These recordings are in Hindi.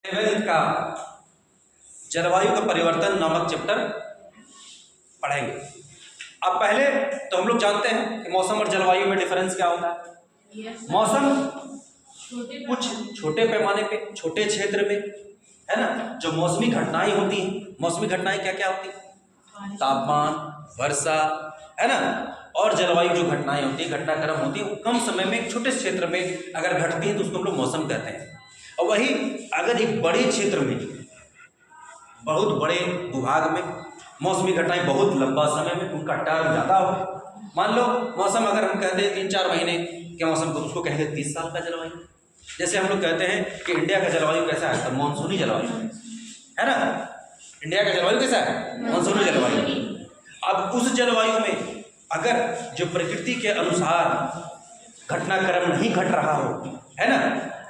11th का जलवायु का परिवर्तन नामक चैप्टर पढ़ेंगे। अब पहले तो हम लोग जानते हैं कि मौसम और जलवायु में डिफरेंस क्या होता है। मौसम कुछ छोटे पैमाने पे, छोटे क्षेत्र में, है ना, जो मौसमी घटनाएं होती हैं। मौसमी घटनाएं क्या क्या होती हैं? तापमान, वर्षा, है ना, और जलवायु जो घटनाएं होती है, घटनाक्रम होती है, वो कम समय में छोटे क्षेत्र में अगर घटती है तो उसको हम लोग मौसम कहते हैं। और वही अगर एक बड़े क्षेत्र में, बहुत बड़े भूभाग में मौसमी घटनाएं बहुत लंबा समय में, उनका टर्म ज़्यादा हो, मान लो मौसम अगर हम कहते हैं 3-4 महीने के मौसम को, उसको कहेंगे 30 साल का जलवायु। जैसे हम लोग कहते हैं कि इंडिया का जलवायु कैसा है, तो मानसूनी जलवायु है ना। इंडिया का जलवायु कैसा है? मानसूनी जलवायु। अब उस जलवायु में अगर जो प्रकृति के अनुसार घटनाक्रम नहीं घट रहा हो, है ना,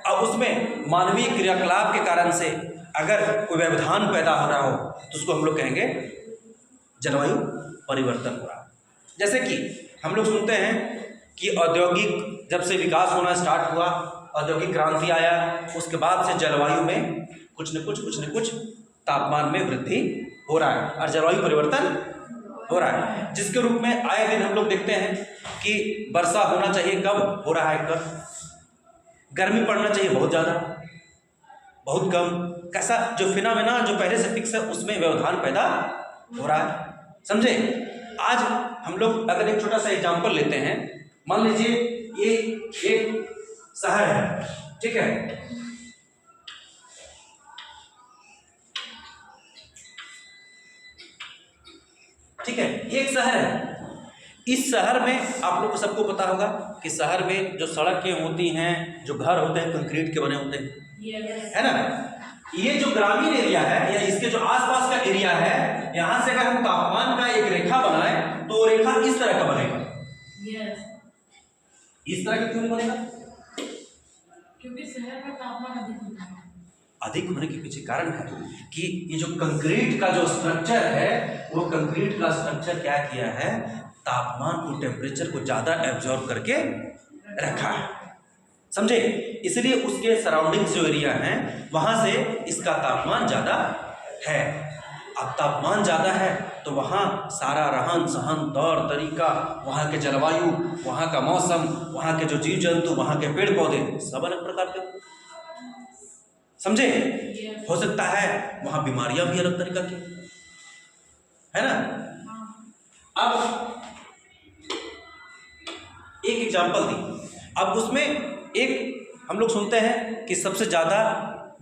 अब उसमें मानवीय क्रियाकलाप के कारण से अगर कोई व्यवधान पैदा हो रहा हो तो उसको हम लोग कहेंगे जलवायु परिवर्तन हो रहा है। जैसे कि हम लोग सुनते हैं कि औद्योगिक जब से विकास होना स्टार्ट हुआ, औद्योगिक क्रांति आया, उसके बाद से जलवायु में कुछ न कुछ तापमान में वृद्धि हो रहा है और जलवायु परिवर्तन हो रहा है, जिसके रूप में आए दिन हम लोग देखते हैं कि वर्षा होना चाहिए कब, हो रहा है कब, गर्मी पड़ना चाहिए बहुत ज़्यादा, बहुत कम, कैसा जो फिनोमेना जो पहले से फिक्स है उसमें व्यवधान पैदा हो रहा है। समझे? आज हम लोग अगर एक छोटा सा एग्जांपल लेते हैं, मान लीजिए ये एक शहर है, ठीक है, ठीक है, ये एक शहर है। इस शहर में आप लोग को सबको पता होगा कि शहर में जो सड़कें होती हैं, जो घर होते हैं, कंक्रीट के बने होते हैं, है ना। ये जो ग्रामीण एरिया है या इसके जो आसपास का एरिया है, यहाँ से अगर हम तापमान का एक रेखा बनाए तो वो रेखा इस तरह का बनेगा। इस तरह का क्यों बनेगा? क्योंकि शहर में तापमान अधिक होता है। अधिक होने के पीछे कारण है कि ये जो कंक्रीट का जो स्ट्रक्चर है, वो कंक्रीट का स्ट्रक्चर क्या किया है, तापमान को, टेम्परेचर को ज्यादा एब्जॉर्ब करके रखा है। समझे? इसलिए उसके सराउंडिंग्स जो एरिया हैं वहां से इसका तापमान ज्यादा है। अब तापमान ज्यादा है तो वहाँ सारा रहन सहन, तौर तरीका, वहाँ के जलवायु, वहाँ का मौसम, वहाँ के जो जीव जंतु, वहाँ के पेड़ पौधे सब अलग प्रकार के, समझे? हो सकता है वहाँ बीमारियां भी अलग तरीका की, है ना। अब एक एग्जांपल दी, अब उसमें एक हम लोग सुनते हैं कि सबसे ज़्यादा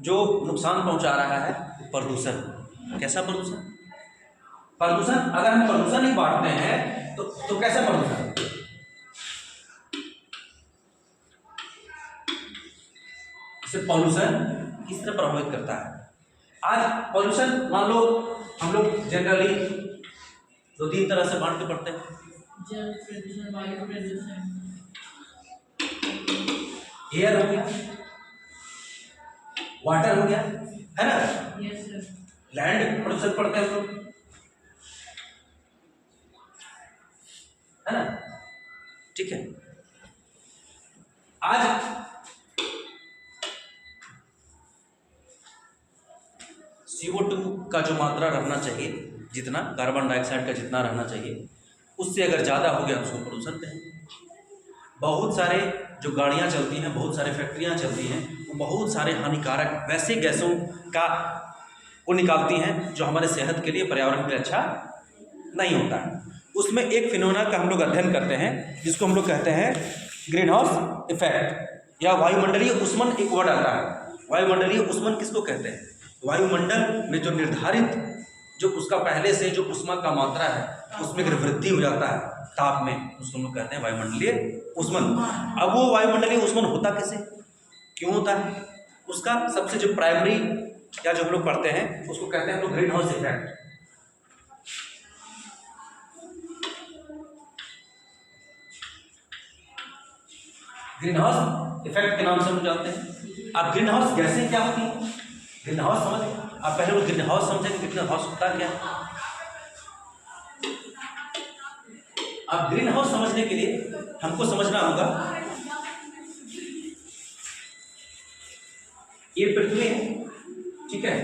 जो नुकसान पहुंचा रहा है प्रदूषण। कैसा प्रदूषण? प्रदूषण अगर हम प्रदूषण ही बांटते हैं तो कैसा प्रदूषण? इसे पॉल्यूशन किस तरह प्रभावित करता है? आज पॉल्यूशन मान लो हम लोग जनरली 2-3 तरह से बांट के पढ़ते हैं। जल प्रदूषण, वायु प्रदूषण, एयर हो गया, वाटर हो गया, है ना, यस सर, लैंड प्रदूषण पढ़ते हैं हम लोग, है ना, ठीक है। आज CO2 का जो मात्रा रहना चाहिए, जितना कार्बन डाइऑक्साइड का जितना रहना चाहिए, उससे अगर ज़्यादा हो गया तो उसको प्रदूषण कहेंगे। बहुत सारे जो गाड़ियाँ चलती हैं, बहुत सारे फैक्ट्रियाँ चलती हैं, वो बहुत सारे हानिकारक वैसे गैसों का वो निकालती हैं जो हमारे सेहत के लिए, पर्यावरण के लिए अच्छा नहीं होता है। उसमें एक फिनोमेना का हम लोग अध्ययन करते हैं जिसको हम लोग कहते हैं ग्रीन हाउस इफेक्ट या वायुमंडलीय उष्मन। एक वर्ड आता है वायुमंडलीय उष्मन, किसको कहते हैं? वायुमंडल में जो निर्धारित जो उसका पहले से जो ऊष्मा का मात्रा है उसमें अगर वृद्धि हो जाता है ताप में, उसको हम लोग कहते हैं वायुमंडलीय उष्मन। अब वो वायुमंडलीय उष्मन होता कैसे, क्यों होता है? उसका सबसे जो प्राइमरी या जो हम लोग पढ़ते हैं उसको कहते हैं हम लोग green house effect. Green house effect के नाम से हम जानते हैं। अब ग्रीन हाउस गैसें क्या होती है? ग्रीन हाउस समझ, आप पहले वो ग्रीन हाउस समझेंगे ग्रीन हाउस होता क्या है। अब ग्रीन हाउस समझने के लिए हमको समझना होगा ये पृथ्वी है, ठीक है,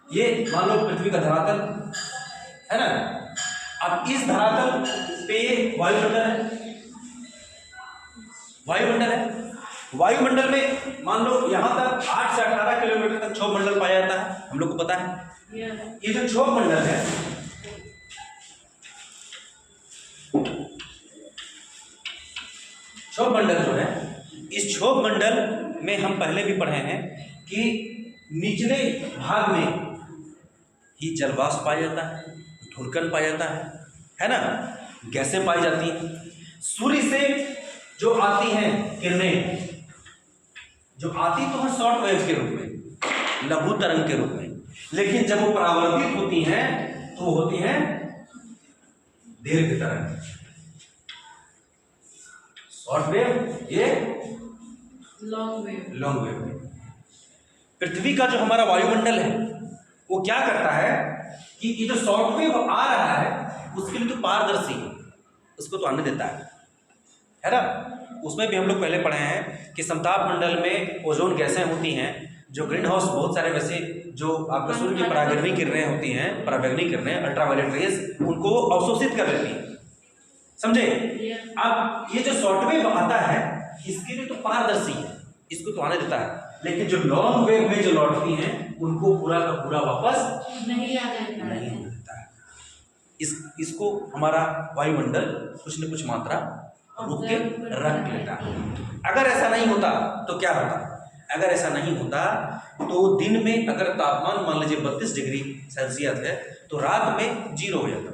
ये मान लो पृथ्वी का धरातल है ना। अब इस धरातल पे वायुमंडल है, वायुमंडल है। वायुमंडल में मान लो यहां तक 8 से 18 किलोमीटर तक क्षोभ मंडल पाया जाता है, हम लोग को पता है। ये जो क्षोभ मंडल है, क्षोभ मंडल जो है, इस क्षोभ मंडल में हम पहले भी पढ़े हैं कि निचले भाग में ही जलवाष्प पाया जाता है, धूलकण पाया जाता है ना, गैसें पाई जाती हैं। सूर्य से जो आती हैं किरणें, जो आती तो है शॉर्ट वेव के रूप में, लघु तरंग के रूप में, लेकिन जब वो परावर्तित होती हैं तो वो होती हैं दीर्घ तरंग। शॉर्ट वेव, ये लॉन्ग वेव। Long wave. पृथ्वी का जो हमारा वायुमंडल है वो क्या करता है कि ये जो शॉर्ट वेव आ रहा है उसके लिए तो पारदर्शी है, उसको तो आने देता है ना। उसमें भी हम लोग पहले पढ़े हैं कि समताप मंडल में ओजोन गैसें होती हैं जो ग्रीन हाउस, बहुत सारे वैसे जो आपका सूर्य की परागैंगनी किरणें होती हैं, पराबैंगनी किरणें, अल्ट्रावायलेट रेज, उनको अवशोषित कर लेती हैं, समझे। अब ये जो शॉर्ट वेव आता है इसके लिए तो पारदर्शी है, इसको तो आने देता है, लेकिन जो लॉन्ग वेव में जो लौटती हैं उनको पूरा का पूरा वापस नहीं आ जाता नहीं देता है। इसको हमारा वायुमंडल कुछ न कुछ मात्रा रुक के रख लेता है। अगर ऐसा नहीं होता तो क्या होता? अगर ऐसा नहीं होता तो दिन में अगर तापमान मान लीजिए 32 डिग्री सेल्सियस है तो रात में 0 हो जाता।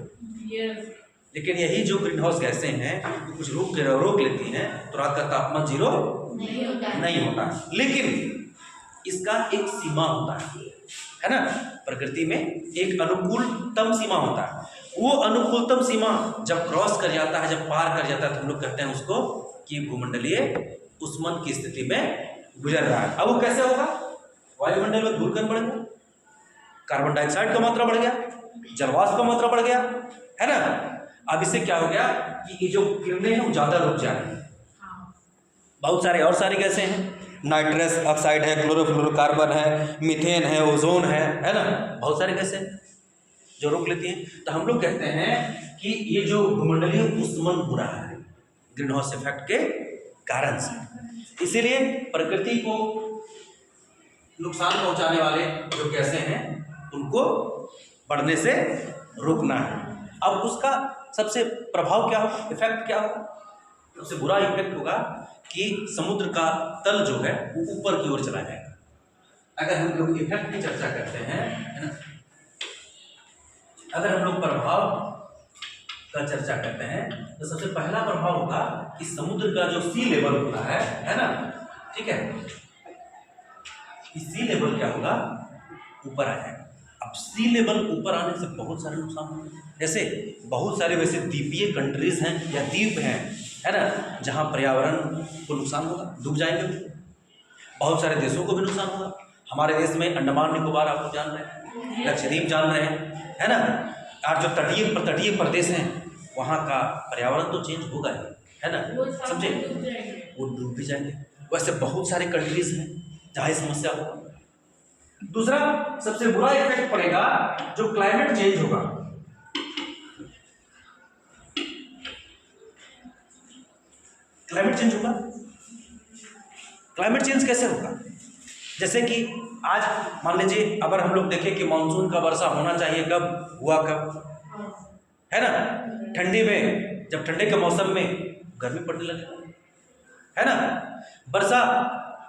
लेकिन यही जो ग्रीन हाउस गैसें हैं कुछ रोक लेती हैं तो रात का तापमान 0 नहीं होता। लेकिन इसका एक सीमा होता है ना, प्रकृति में एक अनुकूलतम सीमा होता है। वो अनुकूलतम सीमा जब क्रॉस कर जाता है, जब पार कर जाता है तो हम लोग कहते हैं उसको कि भूमंडलीय उष्मन की स्थिति में गुजर रहा है। अब वो कैसे होगा? वायुमंडल में धूलकण बढ़ गया, कार्बन डाइऑक्साइड का मात्रा बढ़ गया, जलवाष्प का मात्रा बढ़ गया, है ना। अब इससे क्या हो गया कि ये जो किरणें हैं वो ज्यादा रुक जा रही है। बहुत सारे और सारी गैसें हैं, नाइट्रस ऑक्साइड है, क्लोरोफ्लोरोकार्बन है, मीथेन है, ओजोन है ना, बहुत सारे गैसें जो रोक लेती हैं। तो हम लोग कहते हैं कि ये जो भूमंडलीय उष्मन हो रहा है ग्रीन हाउस इफेक्ट के कारण से, इसीलिए प्रकृति को नुकसान पहुंचाने वाले जो गैसें हैं उनको बढ़ने से रोकना है। अब उसका सबसे प्रभाव क्या होगा, इफेक्ट क्या होगा? सबसे बुरा इफेक्ट होगा कि समुद्र का तल जो है वो ऊपर की ओर चला जाएगा। अगर हम लोग इफेक्ट की चर्चा करते हैं, है ना, अगर हम लोग प्रभाव का चर्चा करते हैं तो सबसे पहला प्रभाव होगा कि समुद्र का जो सी लेवल होता है ना, ठीक है, सी लेवल क्या होगा, ऊपर आ जाएगा। अब सी लेवल ऊपर आने से बहुत सारे नुकसान होंगे। जैसे बहुत सारे वैसे द्वीपीय कंट्रीज हैं या द्वीप हैं, है ना, जहाँ पर्यावरण को नुकसान होगा, डूब जाएंगे। बहुत सारे देशों को भी नुकसान होगा। हमारे देश में अंडमान निकोबार आप लोग जान रहे हैं, लक्षद्वीप जान रहे हैं, है ना, और जो तटीय प्रदेश हैं वहाँ का पर्यावरण तो चेंज होगा ही, है ना, समझे, वो डूब भी जाएंगे। वैसे बहुत सारे कंट्रीज हैं जहाँ ये समस्या होगा। दूसरा सबसे बुरा इफेक्ट पड़ेगा जो क्लाइमेट चेंज होगा। क्लाइमेट चेंज होगा। क्लाइमेट चेंज कैसे होगा? जैसे कि आज मान लीजिए अगर हम लोग देखें कि मानसून का वर्षा होना चाहिए, कब हुआ, कब, है ना, ठंडी में, जब ठंडे के मौसम में गर्मी पड़ने लगेगा, है ना, वर्षा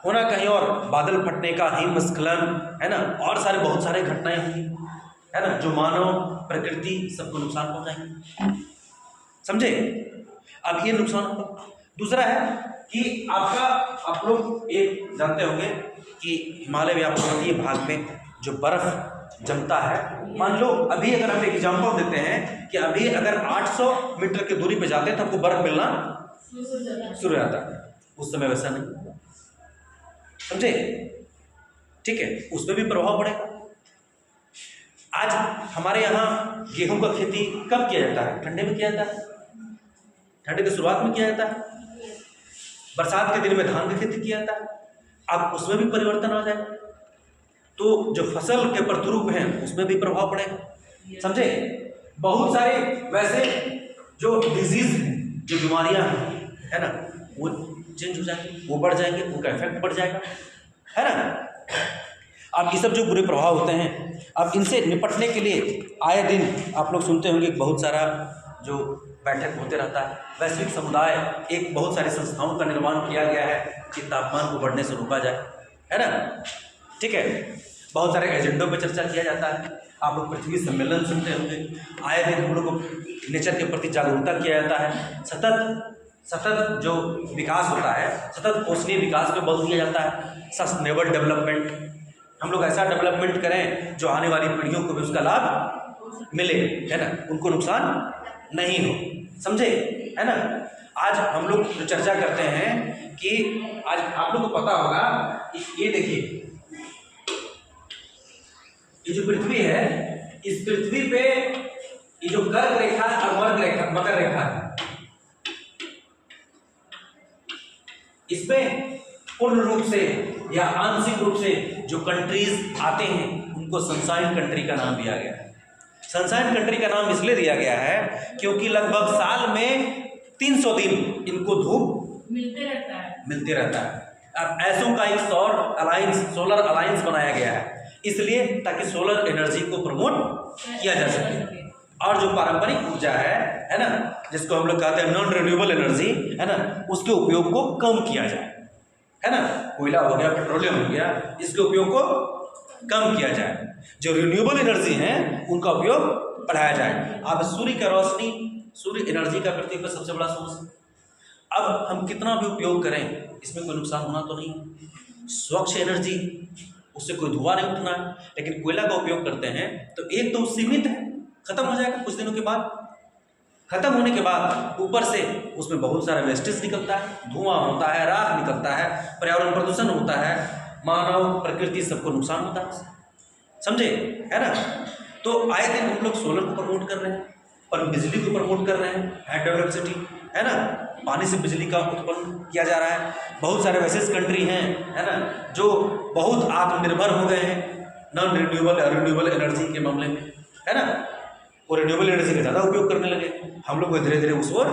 होना कहीं और, बादल फटने का, हिमस्खलन, है ना, और सारे बहुत सारे घटनाएं होंगी, है ना, जो मानव प्रकृति सबको नुकसान पहुंचाएंगे, समझे। अब ये नुकसान होगा। दूसरा है कि आप लोग एक जानते होंगे कि हिमालय व्यापवर्तीय भाग में जो बर्फ जमता है, मान लो अभी अगर हम एक एग्जांपल देते हैं कि अभी अगर 800 मीटर की दूरी पे जाते हैं तो आपको बर्फ मिलना शुरू हो जाता है। उस समय वैसा नहीं होगा, समझे, ठीक है, उस पर भी प्रभाव पड़ेगा। आज हमारे यहाँ गेहूं का खेती कब किया जाता है? ठंडे में किया जाता है, ठंडे की शुरुआत में किया जाता है। बरसात के दिन में धान की खेती किया जाता है। अब उसमें भी परिवर्तन आ जाए तो जो फसल के प्रतिरूप हैं उसमें भी प्रभाव पड़ेगा। समझे? बहुत सारे वैसे जो डिजीज हैं, जो बीमारियां हैं, है ना, वो चेंज हो जाएंगे, वो बढ़ जाएंगे, उनका इफेक्ट बढ़ जाएगा, है ना। अब ये सब जो बुरे प्रभाव होते हैं, अब इनसे निपटने के लिए आए दिन आप लोग सुनते होंगे बहुत सारा जो बैठक होते रहता है, वैश्विक समुदाय एक बहुत सारी संस्थाओं का निर्माण किया गया है कि तापमान को बढ़ने से रोका जाए, है ना। ठीक है, बहुत सारे एजेंडों पर चर्चा किया जाता है। आप लोग पृथ्वी सम्मेलन सुनते होंगे, आए दिन हम लोग को नेचर के प्रति जागरूकता किया जाता है। सतत जो विकास होता है, सतत पोषणीय विकास पे बल दिया जाता है, सस्टेनेबल डेवलपमेंट। हम लोग ऐसा डेवलपमेंट करें जो आने वाली पीढ़ियों को भी उसका लाभ मिले, है ना, उनको नुकसान नहीं हो। समझे? है ना। आज हम लोग जो चर्चा करते हैं कि आज आप लोग को पता होगा कि ये देखिए, ये जो पृथ्वी है, इस पृथ्वी पे ये जो कर्क रेखा और मकर रेखा है, इसमें पूर्ण रूप से या आंशिक रूप से जो कंट्रीज आते हैं उनको सनशाइन कंट्री का नाम दिया गया है। सनशाइन कंट्री का नाम इसलिए दिया गया है क्योंकि लगभग साल में 300 दिन इनको धूप मिलते रहता है। अब ऐसों का एक सोलर अलायंस बनाया गया है, इसलिए ताकि सोलर एनर्जी को प्रमोट किया जा सके। और जो पारंपरिक ऊर्जा है ना, जिसको हम लोग कहते हैं नॉन रिन्यूएबल एनर्जी, है ना, उसके उपयोग को कम किया जाए, है ना। कोयला हो गया, पेट्रोलियम हो गया, इसके उपयोग को कम किया जाए। जो रिन्यूएबल एनर्जी है उनका उपयोग बढ़ाया जाए। अब सूर्य का रोशनी, सूर्य एनर्जी का पृथ्वी पर सबसे बड़ा सोर्स है। अब हम कितना भी उपयोग करें इसमें कोई नुकसान होना तो नहीं। स्वच्छ एनर्जी, उससे कोई धुआं नहीं उठना है। लेकिन कोयला का उपयोग करते हैं तो एक तो सीमित है, खत्म हो जाएगा कुछ दिनों के बाद। खत्म होने के बाद ऊपर से उसमें बहुत सारा वेस्टेज निकलता है, धुआं होता है, राख निकलता है, पर्यावरण प्रदूषण होता है, मानव प्रकृति सबको नुकसान होता है। समझे? है ना। तो आए दिन हम लोग सोलर को प्रमोट कर रहे हैं, पर बिजली को प्रमोट कर रहे हैं, हाइड्रो इलेक्ट्रिसिटी, है ना, पानी से बिजली का उत्पन्न किया जा रहा है। बहुत सारे वैसे कंट्री हैं, है ना, जो बहुत आत्मनिर्भर हो गए हैं नॉन रिन्यूएबल एनर्जी के मामले में, है ना। वो रिन्यूएबल एनर्जी का ज़्यादा उपयोग करने लगे। हम लोग धीरे धीरे उस ओर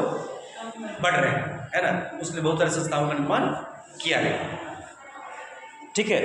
बढ़ रहे हैं, है ना। उसके लिए बहुत सारी संस्थाओं का निर्माण किया गया। ठीक है।